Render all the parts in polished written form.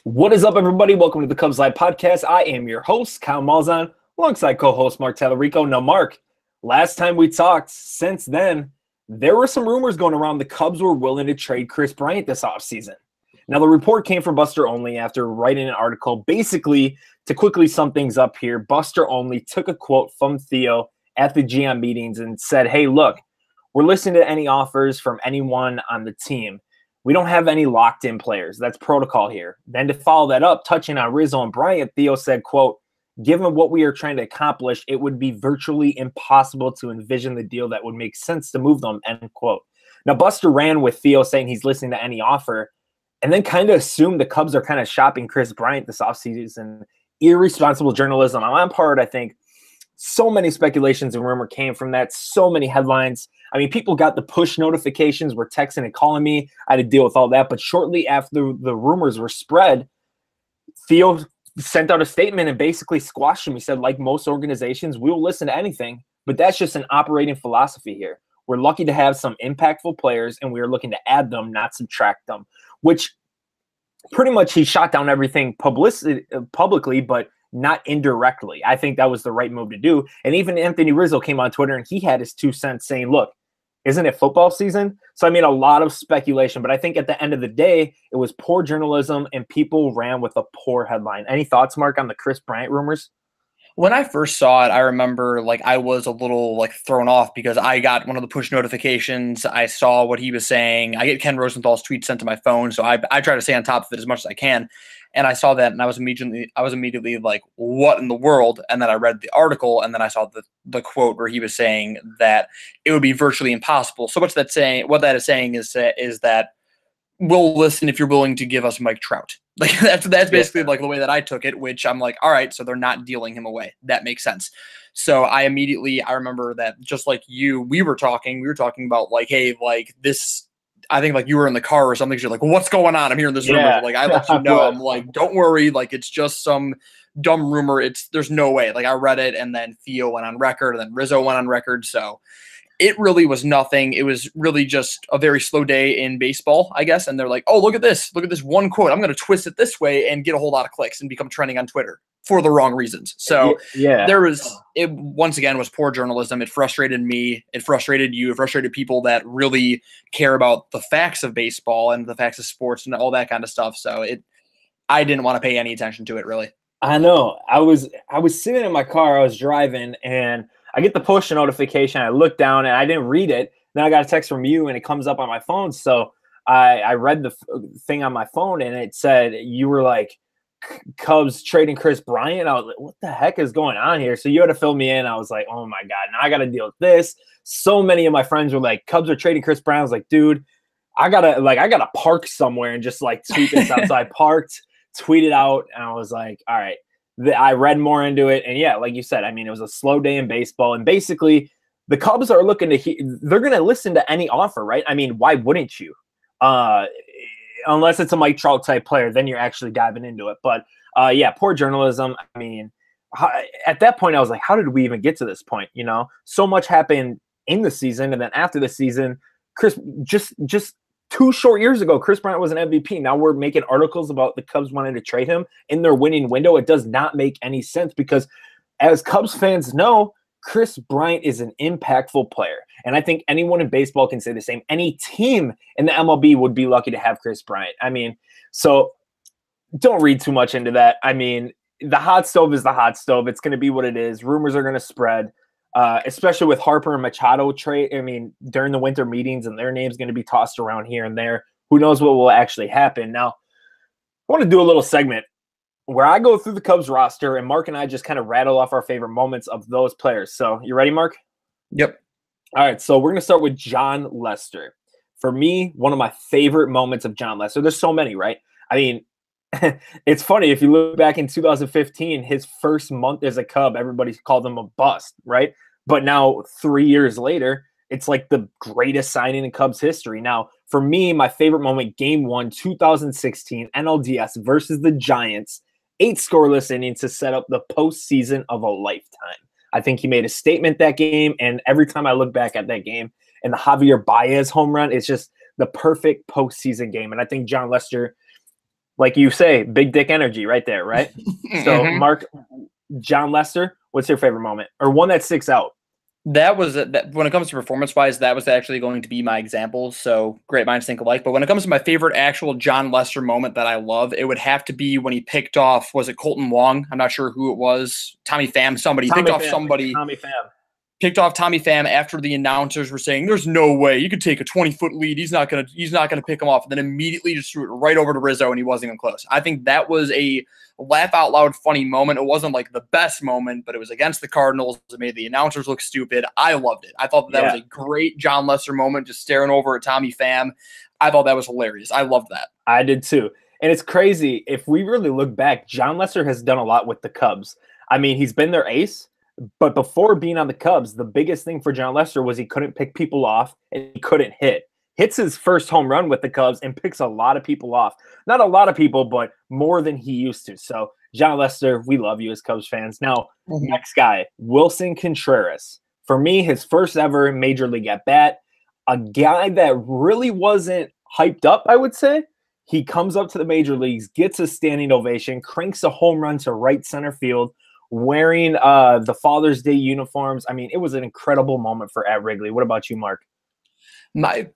What is up, everybody? Welcome to the Cubs Live Podcast. I am your host, Kyle Malzhan, alongside co-host Mark Talarico. Now, Mark, last time we talked, since then, there were some rumors going around the Cubs were willing to trade Kris Bryant this offseason. Now, the report came from Buster Olney after writing an article. Basically, to quickly sum things up here, Buster Olney took a quote from Theo at the GM meetings and said, hey, look, we're listening to any offers from anyone on the team. We don't have any locked-in players. That's protocol here. Then to follow that up, touching on Rizzo and Bryant, Theo said, quote, given what we are trying to accomplish, it would be virtually impossible to envision the deal that would make sense to move them, end quote. Now, Buster ran with Theo saying he's listening to any offer and then kind of assumed the Cubs are kind of shopping Kris Bryant this offseason. Irresponsible journalism on my part, I think. So many speculations and rumor came from that. So many headlines. I mean, people got the push notifications, were texting and calling me. I had to deal with all that. But shortly after the rumors were spread, Theo sent out a statement and basically squashed him. He said, like most organizations, we will listen to anything, but that's just an operating philosophy here. We're lucky to have some impactful players, and we are looking to add them, not subtract them, which pretty much he shot down everything publicly, but not indirectly. I think that was the right move to do. And even Anthony Rizzo came on Twitter and he had his 2 cents saying, look, isn't it football season? So I mean, a lot of speculation, but I think at the end of the day, it was poor journalism and people ran with a poor headline. Any thoughts, Mark, on the Kris Bryant rumors? When I first saw it, I remember I was a little thrown off because I got one of the push notifications. I saw what he was saying. I get Ken Rosenthal's tweet sent to my phone, so I try to stay on top of it as much as I can. And I saw that, and I was immediately like, "What in the world?" And then I read the article, and then I saw the quote where he was saying that it would be virtually impossible. So what that is saying is that we'll listen if you're willing to give us Mike Trout. That's basically the way that I took it, which I'm like, all right, so they're not dealing him away. That makes sense. So I remember that just like you, we were talking about hey, this, I think you were in the car or something. So you're like, well, what's going on? I'm hearing this rumor. I let you know. I'm like, don't worry. It's just some dumb rumor. There's no way. I read it, and then Theo went on record, and then Rizzo went on record. So it really was nothing. It was really just a very slow day in baseball, I guess. And they're like, oh, look at this one quote. I'm going to twist it this way and get a whole lot of clicks and become trending on Twitter for the wrong reasons. So it once again was poor journalism. It frustrated me. It frustrated you. It frustrated people that really care about the facts of baseball and the facts of sports and all that kind of stuff. So I didn't want to pay any attention to it, really. I know. I was sitting in my car. I was driving, and I get the push notification. I look down and I didn't read it. Then I got a text from you and it comes up on my phone. So I read the thing on my phone and it said you were like, Cubs trading Kris Bryant. I was like, what the heck is going on here? So you had to fill me in. I was like, oh my God, now I got to deal with this. So many of my friends were like, Cubs are trading Kris Bryant. I was like, dude, I gotta park somewhere and just tweet this out. So I parked, tweeted out, and I was like, all right. I read more into it, and yeah, like you said, I mean, it was a slow day in baseball, and basically, the Cubs are looking to they're going to listen to any offer, right? I mean, why wouldn't you? Unless it's a Mike Trout type player, then you're actually diving into it. But yeah, poor journalism. I mean, at that point, I was like, how did we even get to this point? You know, so much happened in the season, and then after the season, Kris just 2 short years ago, Kris Bryant was an MVP. Now we're making articles about the Cubs wanting to trade him in their winning window. It does not make any sense because, as Cubs fans know, Kris Bryant is an impactful player. And I think anyone in baseball can say the same. Any team in the MLB would be lucky to have Kris Bryant. I mean, so don't read too much into that. I mean, the hot stove is the hot stove. It's going to be what it is. Rumors are going to spread. Especially with Harper and Machado trade. I mean, during the winter meetings, and their name's going to be tossed around here and there. Who knows what will actually happen? Now, I want to do a little segment where I go through the Cubs roster, and Mark and I just kind of rattle off our favorite moments of those players. So, you ready, Mark? Yep. All right, so we're going to start with Jon Lester. For me, one of my favorite moments of Jon Lester. There's so many, right? I mean, it's funny, if you look back in 2015, his first month as a Cub, everybody called him a bust, right? But now 3 years later, it's like the greatest signing in Cubs history. Now, for me, my favorite moment, Game 1, 2016, NLDS versus the Giants, 8 scoreless innings to set up the postseason of a lifetime. I think he made a statement that game, and every time I look back at that game and the Javier Baez home run, it's just the perfect postseason game. And I think Jon Lester Like you say, big dick energy right there, right? So, Mhm. Mark, John Lester, what's your favorite moment or one that sticks out? That was that when it comes to performance wise, that was actually going to be my example. So great minds think alike. But when it comes to my favorite actual John Lester moment that I love, it would have to be when he picked off, was it Colton Wong? I'm not sure who it was. Tommy Pham, somebody. He picked Tommy off Pham. somebody, Tommy Pham. picked off Tommy Pham after the announcers were saying, "There's no way you could take a 20-foot lead. He's not gonna pick him off." And then immediately just threw it right over to Rizzo, and he wasn't even close. I think that was a laugh out loud funny moment. It wasn't like the best moment, but it was against the Cardinals. It made the announcers look stupid. I loved it. I thought that was Yeah, a great John Lester moment, just staring over at Tommy Pham. I thought that was hilarious. I loved that. I did too. And it's crazy. If we really look back, John Lester has done a lot with the Cubs. I mean, he's been their ace, but before being on the Cubs, the biggest thing for John Lester was he couldn't pick people off and he couldn't hit. Hits his first home run with the Cubs and picks a lot of people off. Not a lot of people, but more than he used to. So, John Lester, we love you as Cubs fans. Now, next guy, Wilson Contreras. For me, his first ever major league at bat, a guy that really wasn't hyped up, I would say. He comes up to the major leagues, gets a standing ovation, cranks a home run to right center field, wearing the Father's Day uniforms. I mean, it was an incredible moment for Ed Wrigley. What about you, Mark? My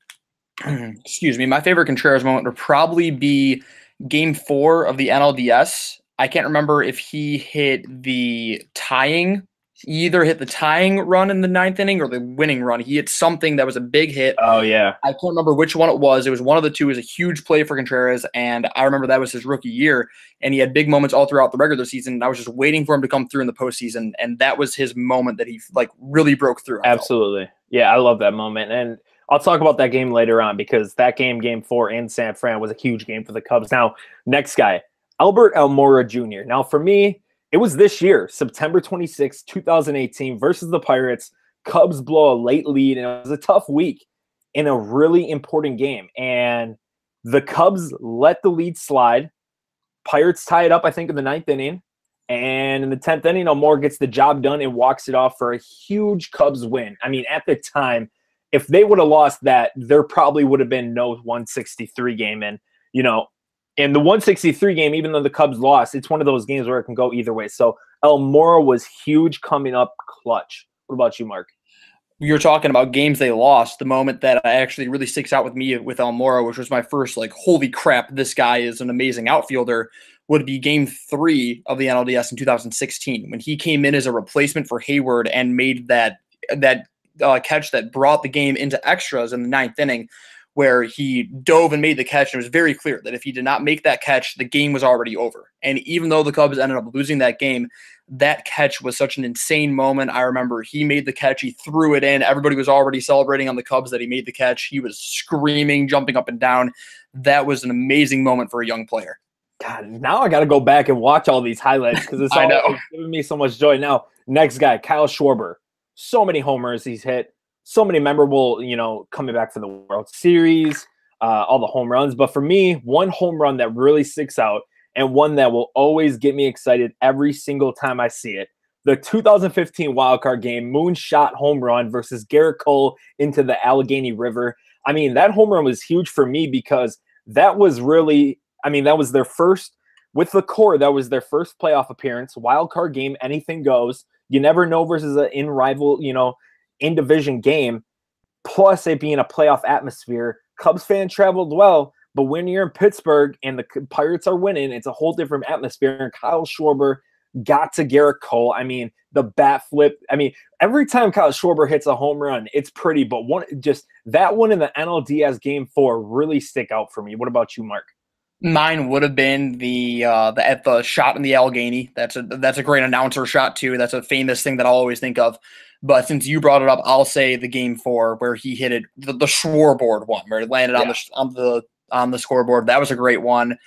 excuse me, my favorite Contreras moment would probably be Game 4 of the NLDS. I can't remember if he hit the tying. He either hit the tying run in the ninth inning or the winning run. He hit something that was a big hit. Oh, yeah. I can't remember which one it was. It was one of the two. It was a huge play for Contreras, and I remember that was his rookie year, and he had big moments all throughout the regular season. And I was just waiting for him to come through in the postseason, and that was his moment that he like really broke through. I felt. Absolutely. Yeah, I love that moment. And I'll talk about that game later on because that game, game 4 in San Fran, was a huge game for the Cubs. Now, next guy, Albert Almora Jr. Now, for me, it was this year, September 26, 2018, versus the Pirates. Cubs blow a late lead, and it was a tough week in a really important game. And the Cubs let the lead slide. Pirates tie it up, I think, in the ninth inning. And in the 10th inning, Almora gets the job done and walks it off for a huge Cubs win. I mean, at the time, if they would have lost that, there probably would have been no 163 game. And, you know, in the 163 game, even though the Cubs lost, it's one of those games where it can go either way. So Almora was huge coming up clutch. What about you, Mark? You're talking about games they lost. The moment that actually really sticks out with me with Almora, which was my first like, holy crap, this guy is an amazing outfielder, would be Game 3 of the NLDS in 2016 when he came in as a replacement for Hayward and made that catch that brought the game into extras in the ninth inning, where he dove and made the catch. And it was very clear that if he did not make that catch, the game was already over. And even though the Cubs ended up losing that game, that catch was such an insane moment. I remember he made the catch. He threw it in. Everybody was already celebrating on the Cubs that he made the catch. He was screaming, jumping up and down. That was an amazing moment for a young player. God, now I got to go back and watch all these highlights because it's giving me so much joy. Now, next guy, Kyle Schwarber. So many homers he's hit. So many memorable, coming back for the World Series, all the home runs. But for me, one home run that really sticks out and one that will always get me excited every single time I see it. The 2015 wildcard game, moonshot home run versus Garrett Cole into the Allegheny River. I mean, that home run was huge for me because that was really, that was their first, with the core, that was their first playoff appearance. Wildcard game, anything goes. You never know versus an in-rival, in-division game, plus it being a playoff atmosphere. Cubs fan traveled well, but when you're in Pittsburgh and the Pirates are winning, it's a whole different atmosphere. And Kyle Schwarber got to Garrett Cole. I mean, the bat flip. I mean, every time Kyle Schwarber hits a home run, it's pretty. But that one in the NLDS Game 4 really stick out for me. What about you, Mark? Mine would have been the shot in the Allegheny. That's a great announcer shot too. That's a famous thing that I'll always think of. But since you brought it up, I'll say the Game 4 where he hit it, the scoreboard one where it landed on the scoreboard. That was a great one.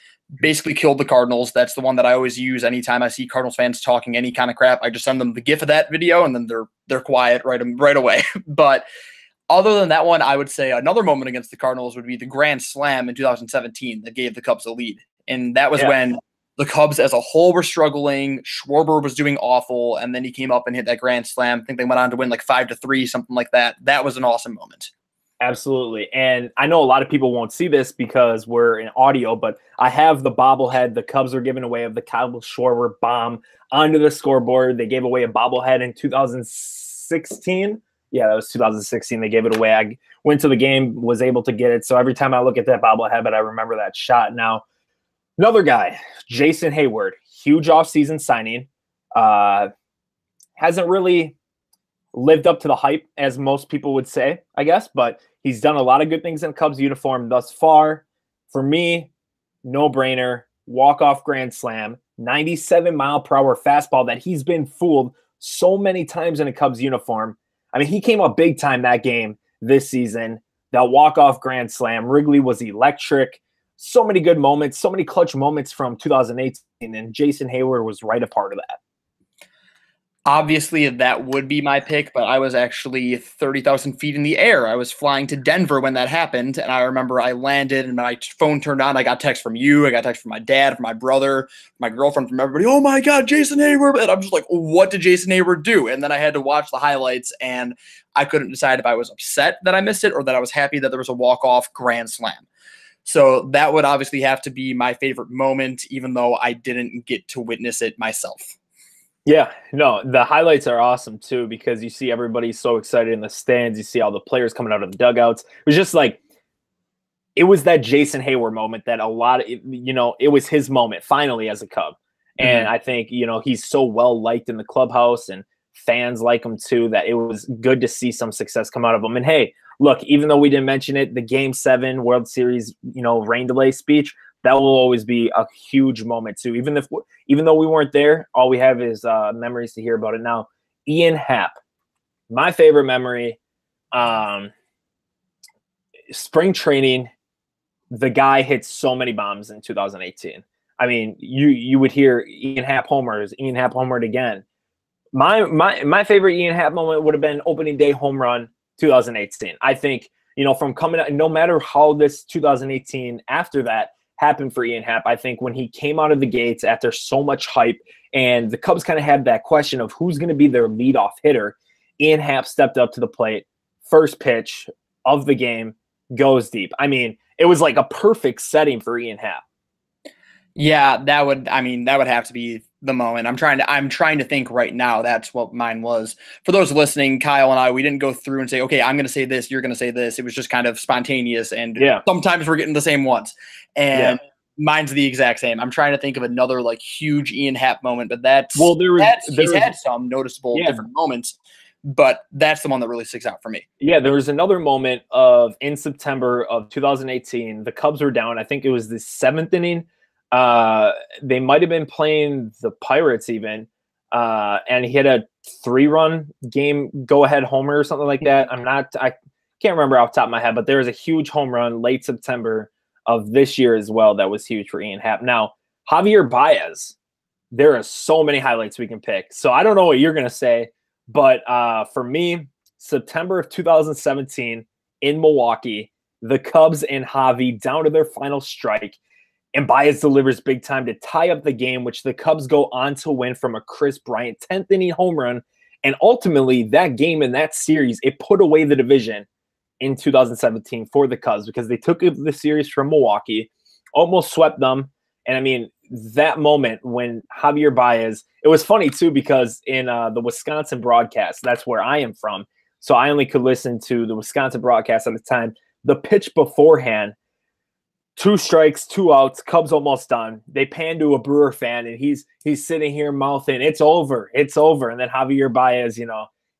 Basically killed the Cardinals. That's the one that I always use anytime I see Cardinals fans talking any kind of crap. I just send them the GIF of that video and then they're quiet right away. But other than that one, I would say another moment against the Cardinals would be the grand slam in 2017 that gave the Cubs the lead. And that was when the Cubs as a whole were struggling. Schwarber was doing awful, and then he came up and hit that grand slam. I think they went on to win like 5-3, something like that. That was an awesome moment. Absolutely. And I know a lot of people won't see this because we're in audio, but I have the bobblehead the Cubs were giving away of the Kyle Schwarber bomb onto the scoreboard. They gave away a bobblehead in 2016. Yeah, that was 2016. They gave it away. I went to the game, was able to get it. So every time I look at that bobblehead, but I remember that shot. Now, another guy, Jason Hayward, huge offseason signing. Hasn't really lived up to the hype, as most people would say, I guess, but he's done a lot of good things in Cubs uniform thus far. For me, no brainer, walk-off grand slam, 97-mile-per-hour fastball that he's been fooled so many times in a Cubs uniform. I mean, he came up big time that game this season. That walk-off grand slam, Wrigley was electric. So many good moments, so many clutch moments from 2018, and Jason Hayward was right a part of that. Obviously, that would be my pick, but I was actually 30,000 feet in the air. I was flying to Denver when that happened, and I remember I landed and my phone turned on. I got text from you. I got text from my dad, from my brother, my girlfriend, from everybody. Oh, my God, Jason Hayward. And I'm just like, what did Jason Hayward do? And then I had to watch the highlights, and I couldn't decide if I was upset that I missed it or that I was happy that there was a walk-off grand slam. So that would obviously have to be my favorite moment, even though I didn't get to witness it myself. Yeah, no, the highlights are awesome too because you see everybody so excited in the stands. You see all the players coming out of the dugouts. It was just like, it was that Jason Hayward moment that a lot of, it was his moment finally as a Cub. And I think, he's so well liked in the clubhouse and fans like him too, that it was good to see some success come out of him. And hey, look, even though we didn't mention it, the Game 7 World Series, rain delay speech, that will always be a huge moment too. Even though we weren't there, all we have is memories to hear about it. Now, Ian Happ, my favorite memory, spring training, the guy hit so many bombs in 2018. I mean, you would hear Ian Happ homers, Ian Happ homered again. My favorite Ian Happ moment would have been opening day home run 2018. I think, from coming out, no matter how this 2018 after that happened for Ian Happ, I think when he came out of the gates after so much hype and the Cubs kind of had that question of who's going to be their leadoff hitter, Ian Happ stepped up to the plate, first pitch of the game, goes deep. I mean, it was like a perfect setting for Ian Happ. Yeah, that would have to be the moment. I'm trying to think right now. That's what mine was. For those listening, Kyle and I, we didn't go through and say, okay, I'm going to say this, you're going to say this. It was just kind of spontaneous, and sometimes we're getting the same ones. And mine's the exact same. I'm trying to think of another like huge Ian Happ moment, but he's had some noticeable different moments, but that's the one that really sticks out for me. Yeah, there was another moment in September of 2018. The Cubs were down. I think it was the 7th inning. They might have been playing the Pirates even, and he had a 3-run game go-ahead homer or something like that. I can't remember off the top of my head, but there was a huge home run late September of this year as well that was huge for Ian Happ. Now, Javier Baez, there are so many highlights we can pick. So I don't know what you're going to say, but for me, September of 2017 in Milwaukee, the Cubs and Javi down to their final strike, and Baez delivers big time to tie up the game, which the Cubs go on to win from a Kris Bryant 10th inning home run. And ultimately, that game in that series, it put away the division in 2017 for the Cubs because they took the series from Milwaukee, almost swept them. And I mean, that moment when Javier Baez, it was funny too because in the Wisconsin broadcast, that's where I am from. So I only could listen to the Wisconsin broadcast at the time. The pitch beforehand, 2 strikes, 2 outs, Cubs almost done. They pan to a Brewer fan, and he's sitting here mouthing, "It's over, it's over." And then Javier Baez,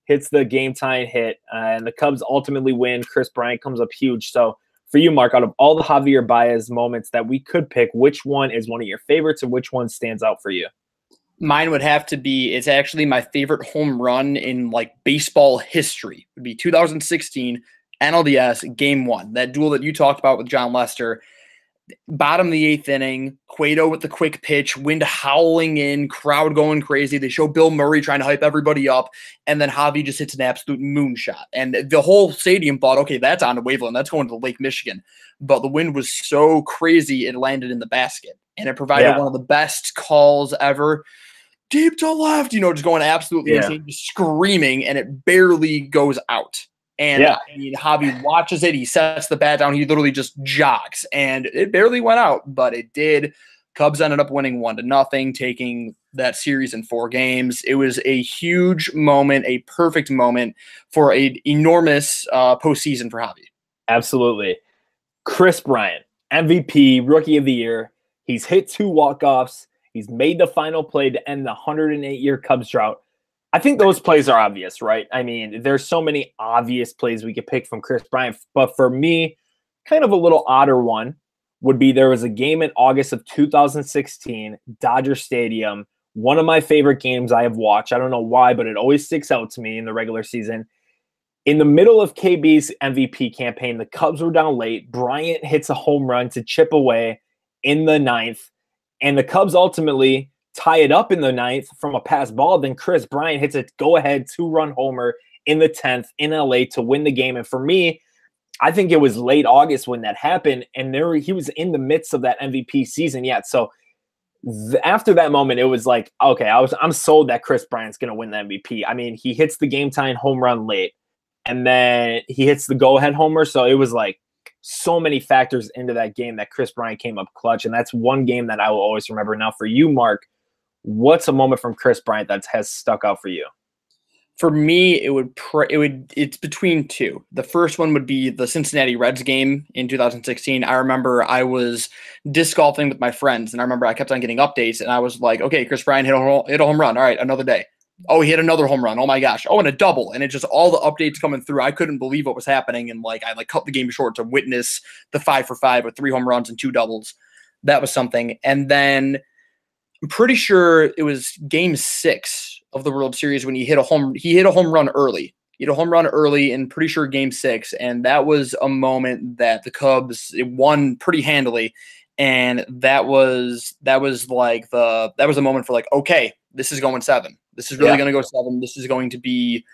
hits the game-tying hit, and the Cubs ultimately win. Kris Bryant comes up huge. So for you, Mark, out of all the Javier Baez moments that we could pick, which one is one of your favorites, and which one stands out for you? Mine would have to be, it's actually my favorite home run in like baseball history. It would be 2016 NLDS Game 1. That duel that you talked about with John Lester. Bottom of the 8th inning, Cueto with the quick pitch, wind howling in, crowd going crazy. They show Bill Murray trying to hype everybody up, and then Javi just hits an absolute moonshot. And the whole stadium thought, okay, that's on to Waveland. That's going to Lake Michigan. But the wind was so crazy, it landed in the basket. And it provided one of the best calls ever. Deep to left, just going absolutely insane, just screaming, and it barely goes out. And Yeah. I mean, Javi watches it. He sets the bat down. He literally just jogs, and it barely went out, but it did. Cubs ended up winning 1-0, taking that series in 4 games. It was a huge moment, a perfect moment for an enormous postseason for Javi. Absolutely. Kris Bryant, MVP, Rookie of the Year. He's hit 2 walk-offs. He's made the final play to end the 108-year Cubs drought. I think those plays are obvious, right? I mean, there's so many obvious plays we could pick from Kris Bryant. But for me, kind of a little odder one would be there was a game in August of 2016, Dodger Stadium. One of my favorite games I have watched. I don't know why, but it always sticks out to me in the regular season. In the middle of KB's MVP campaign, the Cubs were down late. Bryant hits a home run to chip away in the 9th, and the Cubs ultimately tie it up in the 9th from a pass ball. Then Kris Bryant hits a go-ahead 2-run homer in the 10th in LA to win the game. And for me, I think it was late August when that happened, and he was in the midst of that MVP season yet. So after that moment, it was like, okay, I'm sold that Kris Bryant's going to win the MVP. I mean, he hits the game-tying home run late, and then he hits the go-ahead homer. So it was like so many factors into that game that Kris Bryant came up clutch, and that's one game that I will always remember. Now, for you, Mark, what's a moment from Kris Bryant that has stuck out for you? For me, it's between 2. The first one would be the Cincinnati Reds game in 2016. I remember I was disc golfing with my friends, and I remember I kept on getting updates, and I was like, okay, Kris Bryant hit a home run. All right, another day. Oh, he hit another home run. Oh my gosh. Oh, and a double. And it just all the updates coming through. I couldn't believe what was happening. And I cut the game short to witness the 5 for 5 with 3 home runs and 2 doubles. That was something. And then I'm pretty sure it was game 6 of the World Series when he hit a home run early. He hit a home run early in pretty sure game 6. And that was a moment that the Cubs won pretty handily. And that was a moment for okay, this is going 7. This is really going to go 7. This is going to be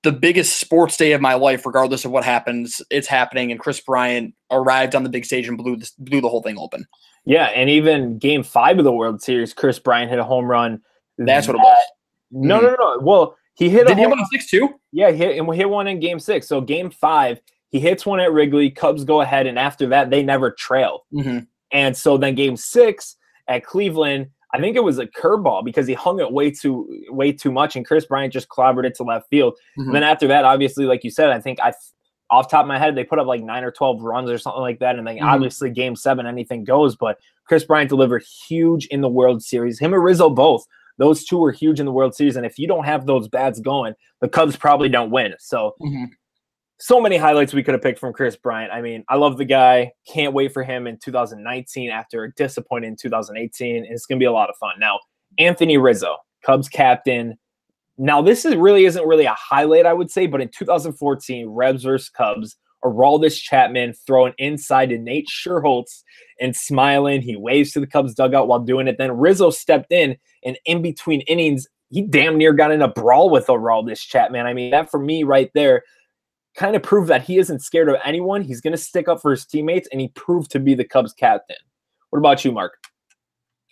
the biggest sports day of my life, regardless of what happens. It's happening, and Kris Bryant arrived on the big stage and blew the whole thing open. Yeah, and even game 5 of the World Series, Kris Bryant hit a home run. That's what it was. No. Well, he hit Did he hit one in 6 too? Yeah, he hit one in game 6. So game 5, he hits one at Wrigley. Cubs go ahead, and after that, they never trail. Mm-hmm. And so then game 6 at Cleveland, I think it was a curveball because he hung it way too much, and Kris Bryant just clobbered it to left field. Mm-hmm. And then after that, obviously, like you said, I think off the top of my head, they put up 9 or 12 runs or something like that. And then obviously game 7, anything goes. But Kris Bryant delivered huge in the World Series. Him and Rizzo both. Those two were huge in the World Series. And if you don't have those bats going, the Cubs probably don't win. So, so many highlights we could have picked from Kris Bryant. I mean, I love the guy. Can't wait for him in 2019 after a disappointing 2018. And it's going to be a lot of fun. Now, Anthony Rizzo, Cubs captain. Now, this isn't really a highlight, I would say, but in 2014, Rebs versus Cubs, Aroldis Chapman throwing inside to Nate Scherholtz and smiling. He waves to the Cubs dugout while doing it. Then Rizzo stepped in, and in between innings, he damn near got in a brawl with Aroldis Chapman. I mean, that for me right there kind of proved that he isn't scared of anyone. He's going to stick up for his teammates, and he proved to be the Cubs captain. What about you, Mark?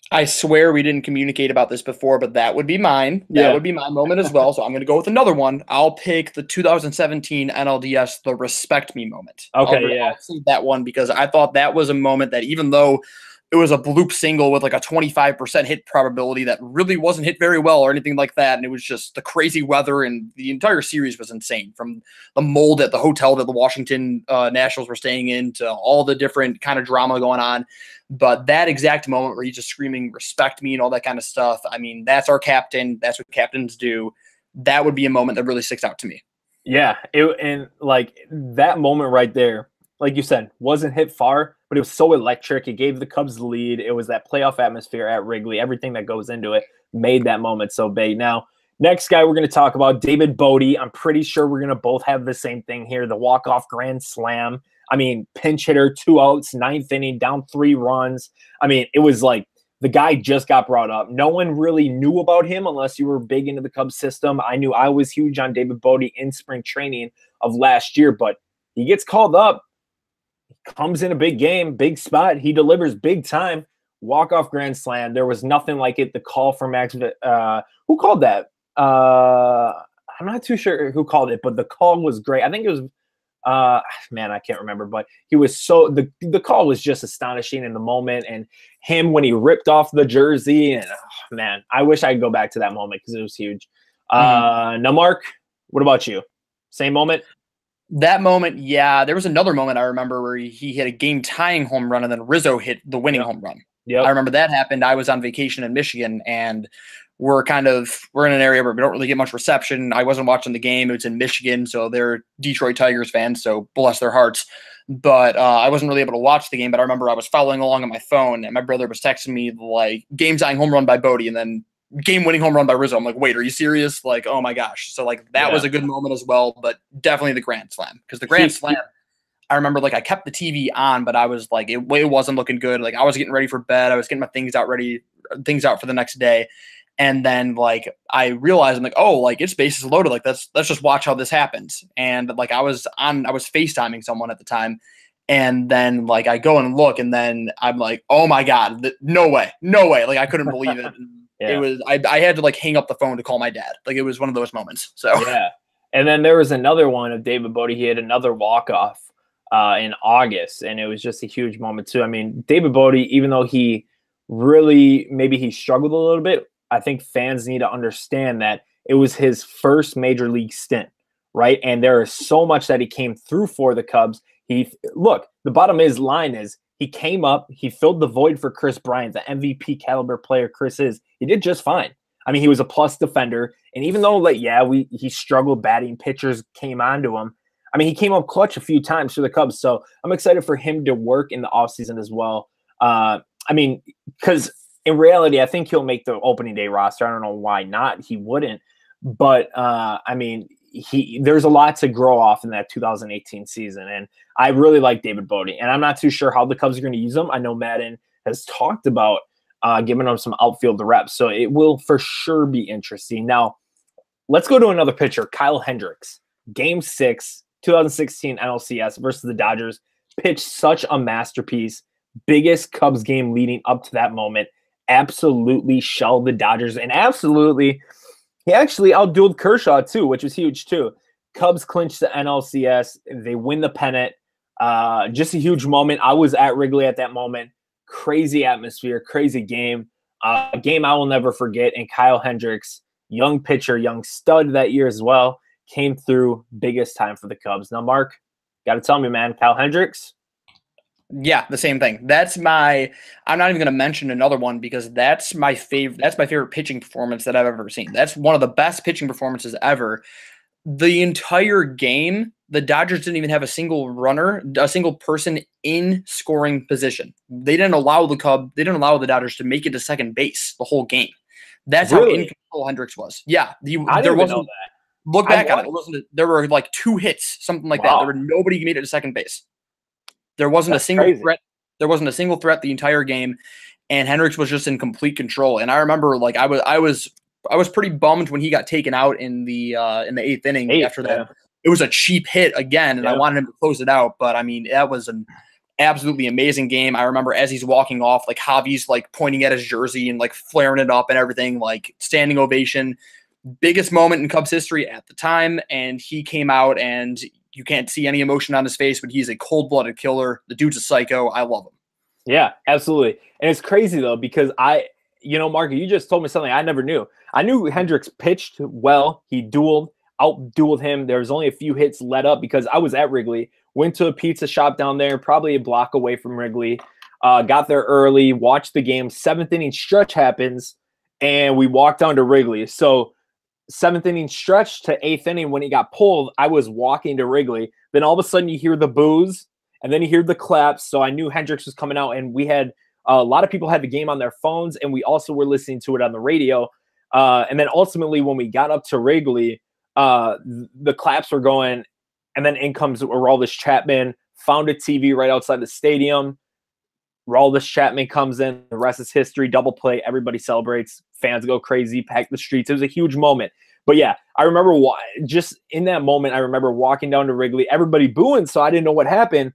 I swear we didn't communicate about this before, but that would be mine. That would be my moment as well. So I'm going to go with another one. I'll pick the 2017 NLDS, the Respect Me moment. Okay, I'll save that one because I thought that was a moment that even though it was a bloop single with a 25% hit probability that really wasn't hit very well or anything like that. And it was just the crazy weather, and the entire series was insane, from the mold at the hotel that the Washington Nationals were staying in to all the different kind of drama going on. But that exact moment where he's just screaming, "Respect me," and all that kind of stuff. I mean, that's our captain. That's what captains do. That would be a moment that really sticks out to me. Yeah. And that moment right there, like you said, wasn't hit far, but it was so electric. It gave the Cubs the lead. It was that playoff atmosphere at Wrigley. Everything that goes into it made that moment so big. Now, next guy we're going to talk about, David Bodie. I'm pretty sure we're going to both have the same thing here, the walk-off grand slam. I mean, pinch hitter, 2 outs, 9th inning, down 3 runs. I mean, it was like the guy just got brought up. No one really knew about him unless you were big into the Cubs system. I knew I was huge on David Bodie in spring training of last year, but he gets called up. Comes in a big game, big spot. He delivers big time. Walk-off grand slam. There was nothing like it. The call from Max. Who called that? I'm not too sure who called it, but the call was great. I think it was man, I can't remember, but he was the call was just astonishing in the moment, and him when he ripped off the jersey, and man, I wish I could go back to that moment because it was huge. Now, Mark, what about you? Same moment? That moment, yeah. There was another moment I remember where he hit a game-tying home run, and then Rizzo hit the winning home run. Yep. I remember that happened. I was on vacation in Michigan, and we're in an area where we don't really get much reception. I wasn't watching the game. It was in Michigan, so they're Detroit Tigers fans, so bless their hearts. But I wasn't really able to watch the game, but I remember I was following along on my phone, and my brother was texting me, like, game-tying home run by Bodie, and then game-winning home run by Rizzo. I'm like, wait, are you serious? Like, oh, my gosh. So, like, that was a good moment as well, but definitely the Grand Slam. Because the Grand Slam, I remember, like, I kept the TV on, but I was, like, it wasn't looking good. Like, I was getting ready for bed. I was getting my things out for the next day. And then, like, I realized, I'm like, oh, like, it's bases loaded. Like, let's just watch how this happens. And, like, I was FaceTiming someone at the time. And then, like, I go and look, and then I'm like, oh, my God, no way. Like, I couldn't believe it. It was, I had to, like, hang up the phone to call my dad. Like, it was one of those moments. So, yeah. And then there was another one of David Bodie. He had another walk-off in August, and it was just a huge moment, too. I mean, David Bodie, even though he maybe he struggled a little bit, I think fans need to understand that it was his first major league stint, right? And there is so much that he came through for the Cubs. The bottom line is he came up, he filled the void for Kris Bryant, the MVP caliber player Kris is. He did just fine. I mean, he was a plus defender, and even though, like, he struggled batting, pitchers came onto him. I mean, he came up clutch a few times for the Cubs, so I'm excited for him to work in the offseason as well. I mean, because in reality, I think he'll make the opening day roster. I don't know why not. He wouldn't. But, I mean, there's a lot to grow off in that 2018 season. And I really like David Bodie. And I'm not too sure how the Cubs are going to use him. I know Madden has talked about giving him some outfield reps. So it will for sure be interesting. Now, let's go to another pitcher, Kyle Hendricks. Game 6, 2016 NLCS versus the Dodgers. Pitched such a masterpiece. Biggest Cubs game leading up to that moment. Absolutely shelled the Dodgers, and absolutely he actually outdueled Kershaw too, which was huge too. Cubs clinch the NLCS. They win the pennant. Just a huge moment. I was at Wrigley at that moment. Crazy atmosphere, crazy game. A game I will never forget. And Kyle Hendricks, young pitcher, young stud that year as well, came through biggest time for the Cubs. Now, Mark, got to tell me, man, Kyle Hendricks? Yeah, the same thing. I'm not even going to mention another one because that's my favorite pitching performance that I've ever seen. That's one of the best pitching performances ever. The entire game, the Dodgers didn't even have a single person in scoring position. They didn't allow the Dodgers to make it to second base the whole game. That's how in control Hendricks was. Yeah. I didn't even know that. Look back on it. There were like 2 hits, something like that. There were nobody made it to second base. There wasn't a single threat. There wasn't a single threat the entire game, and Hendricks was just in complete control. And I remember, like, I was pretty bummed when he got taken out in the 8th inning. After that, it was a cheap hit again, and I wanted him to close it out. But I mean, that was an absolutely amazing game. I remember as he's walking off, like Javi's like pointing at his jersey and like flaring it up and everything, like standing ovation. Biggest moment in Cubs history at the time, and he came out and you can't see any emotion on his face, but he's a cold-blooded killer. The dude's a psycho. I love him. Yeah, absolutely. And it's crazy, though, because Mark, you just told me something I never knew. I knew Hendricks pitched well. He out-dueled him. There was only a few hits let up because I was at Wrigley, went to a pizza shop down there, probably a block away from Wrigley, got there early, watched the game. 7th inning stretch happens, and we walked down to Wrigley. So 7th inning stretch to 8th inning when he got pulled, I was walking to Wrigley. Then all of a sudden you hear the boos and then you hear the claps. So I knew Hendricks was coming out, and we had a lot of people had the game on their phones, and we also were listening to it on the radio. And then ultimately when we got up to Wrigley, the claps were going, and then in comes Aroldis Chapman, found a TV right outside the stadium. Aroldis Chapman comes in, the rest is history, double play, everybody celebrates, fans go crazy, pack the streets. It was a huge moment. But yeah, I remember just in that moment, I remember walking down to Wrigley, everybody booing, so I didn't know what happened.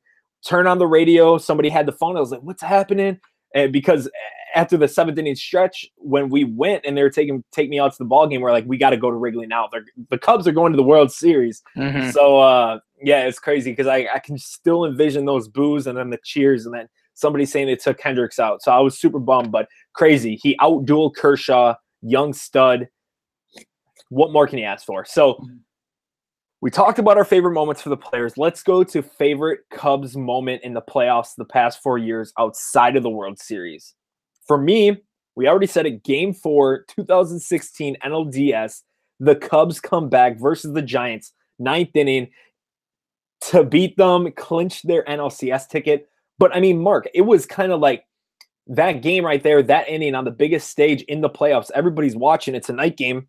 Turn on the radio, somebody had the phone, I was like, what's happening? And because after the 7th inning stretch, when we went and they were take me out to the ball game, we're like, we got to go to Wrigley now. The Cubs are going to the World Series. Mm-hmm. So, yeah, it's crazy because I can still envision those boos and then the cheers and then somebody saying they took Hendricks out. So I was super bummed, but crazy. He out-dueled Kershaw, young stud. What more can you ask for? So we talked about our favorite moments for the players. Let's go to favorite Cubs moment in the playoffs the past 4 years outside of the World Series. For me, we already said it, Game 4, 2016 NLDS, the Cubs come back versus the Giants, 9th inning, to beat them, clinch their NLCS ticket. But, I mean, Mark, it was kind of like that game right there, that inning on the biggest stage in the playoffs. Everybody's watching. It's a night game.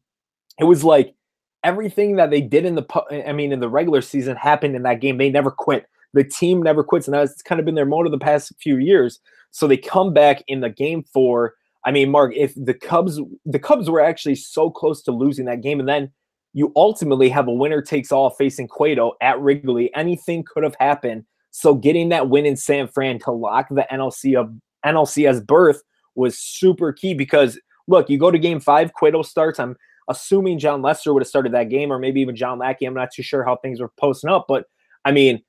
It was like everything that they did in the regular season happened in that game. They never quit. The team never quits, and that's kind of been their motto the past few years. So they come back in the Game 4. I mean, Mark, if the Cubs were actually so close to losing that game, and then you ultimately have a winner takes all facing Cueto at Wrigley. Anything could have happened. So getting that win in San Fran to lock the NLCS berth was super key because, look, you go to Game 5, Cueto starts. I'm assuming John Lester would have started that game or maybe even John Lackey. I'm not too sure how things were posting up. But, I mean,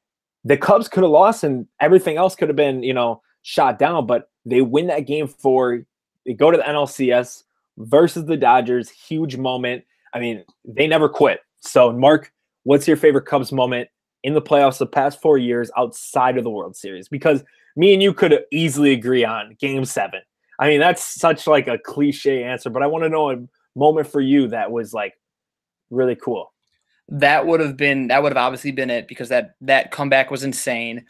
the Cubs could have lost and everything else could have been, shot down. But they win that Game 4. They go to the NLCS versus the Dodgers. Huge moment. I mean, they never quit. So, Mark, what's your favorite Cubs moment in the playoffs the past 4 years outside of the World Series? Because me and you could easily agree on Game 7. I mean, that's such like a cliche answer, but I want to know a moment for you that was like really cool. That would have obviously been it because that comeback was insane.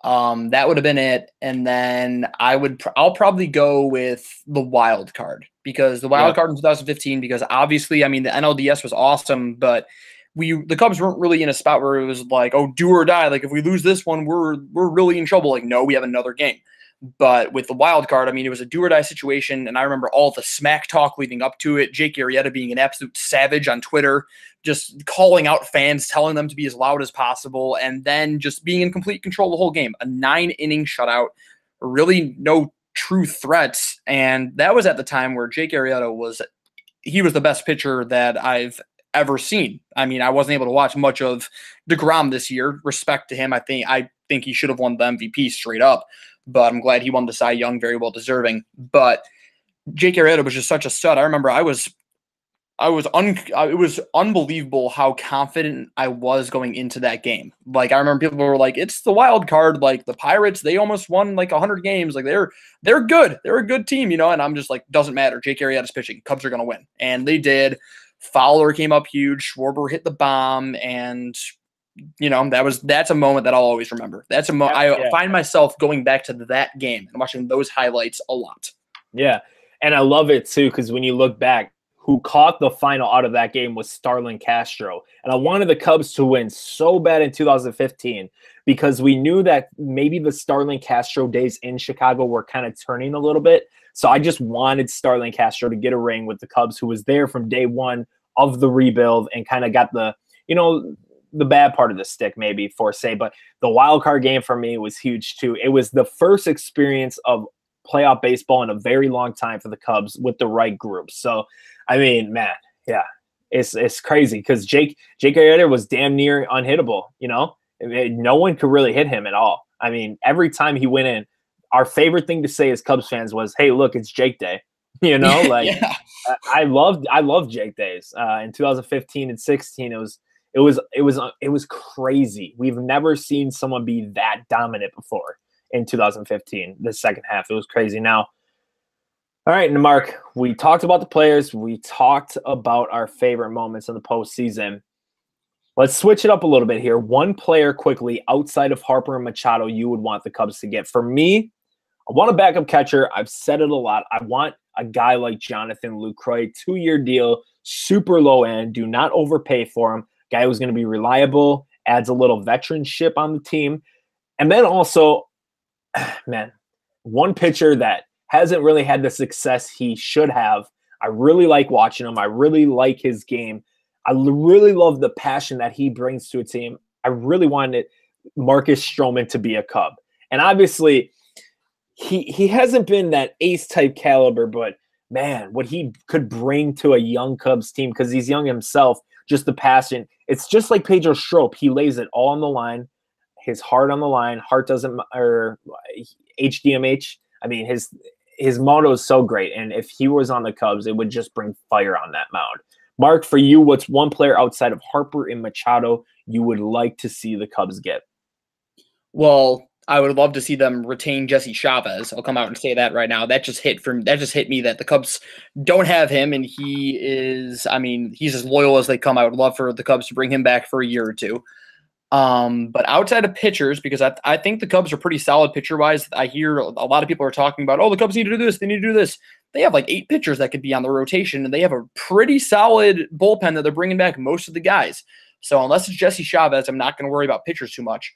That would have been it. And then I'll probably go with the wild card because the wild card in 2015, because obviously, I mean, the NLDS was awesome, but the Cubs weren't really in a spot where it was like, oh, do or die. Like if we lose this one, we're really in trouble. Like, no, we have another game. But with the wild card, I mean, it was a do or die situation. And I remember all the smack talk leading up to it. Jake Arrieta being an absolute savage on Twitter, just calling out fans, telling them to be as loud as possible, and then just being in complete control the whole game. A 9-inning shutout, really no true threats. And that was at the time where Jake Arrieta was the best pitcher that I've ever seen. I mean, I wasn't able to watch much of DeGrom this year. Respect to him. I think he should have won the MVP straight up. But I'm glad he won the Cy Young, very well deserving. But Jake Arrieta was just such a stud. I remember it was unbelievable how confident I was going into that game. Like I remember people were like, "It's the wild card." Like the Pirates, they almost won like 100 games. Like they're good. They're a good team, And I'm just like, doesn't matter. Jake Arrieta's pitching. Cubs are gonna win, and they did. Fowler came up huge. Schwarber hit the bomb, and that's a moment that I'll always remember. That's a moment I find myself going back to that game and watching those highlights a lot. Yeah, and I love it too because when you look back, who caught the final out of that game was Starlin Castro, and I wanted the Cubs to win so bad in 2015 because we knew that maybe the Starlin Castro days in Chicago were kind of turning a little bit. So I just wanted Starlin Castro to get a ring with the Cubs, who was there from day one of the rebuild and kind of got the bad part of the stick, maybe for say, but the wild card game for me was huge too. It was the first experience of playoff baseball in a very long time for the Cubs with the right group. So, I mean, man, yeah, it's crazy because Jake Arrieta was damn near unhittable. No one could really hit him at all. I mean, every time he went in, our favorite thing to say as Cubs fans was, "Hey, look, it's Jake Day." Yeah. I loved Jake days in 2015 and 16. It was crazy. We've never seen someone be that dominant before in 2015, the second half. It was crazy. Now, all right, Mark, we talked about the players. We talked about our favorite moments in the postseason. Let's switch it up a little bit here. One player quickly outside of Harper and Machado you would want the Cubs to get. For me, I want a backup catcher. I've said it a lot. I want a guy like Jonathan Lucroy, 2-year deal, super low end. Do not overpay for him. Guy who's going to be reliable, adds a little veteranship on the team. And then also, man, one pitcher that hasn't really had the success he should have. I really like watching him. I really like his game. I really love the passion that he brings to a team. I really wanted Marcus Stroman to be a Cub. And obviously, he hasn't been that ace type caliber, but man, what he could bring to a young Cubs team, because he's young himself, just the passion. It's just like Pedro Strop. He lays it all on the line, his heart on the line. Heart doesn't, or HDMH. I mean, his motto is so great. And if he was on the Cubs, it would just bring fire on that mound. Mark, for you, what's one player outside of Harper and Machado you would like to see the Cubs get? Well, I would love to see them retain Jesse Chavez. I'll come out and say that right now. That just hit me that the Cubs don't have him, and he is, I mean, he's as loyal as they come. I would love for the Cubs to bring him back for a year or two. But outside of pitchers, because I think the Cubs are pretty solid pitcher-wise. I hear a lot of people are talking about, oh, the Cubs need to do this, they need to do this. They have like 8 pitchers that could be on the rotation, and they have a pretty solid bullpen that they're bringing back most of the guys. So unless it's Jesse Chavez, I'm not going to worry about pitchers too much.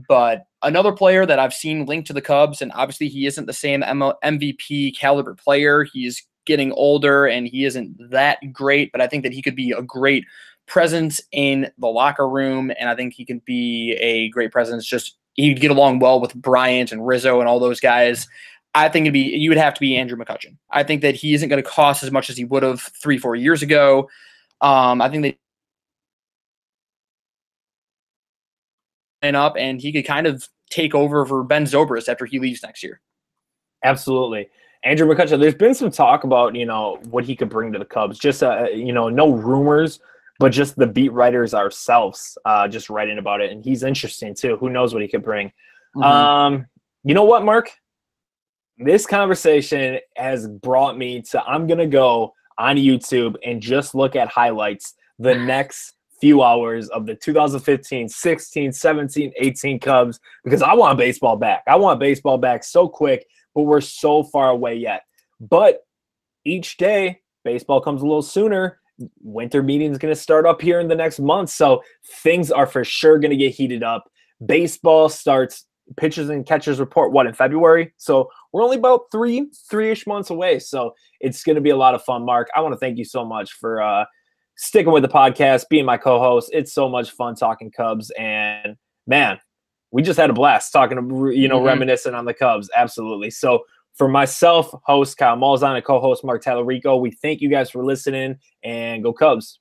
But another player that I've seen linked to the Cubs, and obviously he isn't the same MVP caliber player. He's getting older, and he isn't that great, but I think that he could be a great presence in the locker room, and I think he can be a great presence. Just he'd get along well with Bryant and Rizzo and all those guys. I think you would have to be Andrew McCutchen. I think that he isn't going to cost as much as he would have 3-4 years ago. I think that up, and he could kind of take over for Ben Zobrist after he leaves next year. Absolutely. Andrew McCutchen, there's been some talk about, what he could bring to the Cubs. Just, no rumors, but just the beat writers ourselves just writing about it. And he's interesting, too. Who knows what he could bring. Mm-hmm. You know what, Mark? This conversation has brought me to, I'm going to go on YouTube and just look at highlights the next few hours of the 2015, 16, 17, 18 Cubs, because I want baseball back. I want baseball back so quick, but we're so far away yet. But each day, baseball comes a little sooner. Winter meeting is going to start up here in the next month, so things are for sure going to get heated up. Baseball starts, pitchers and catchers report, in February? So we're only about three-ish months away, so it's going to be a lot of fun. Mark, I want to thank you so much for sticking with the podcast, being my co-host. It's so much fun talking Cubs, and man, we just had a blast talking, reminiscing on the Cubs. Absolutely. So for myself, host Kyle Malzhan, and co-host Mark Talarico, we thank you guys for listening, and go Cubs.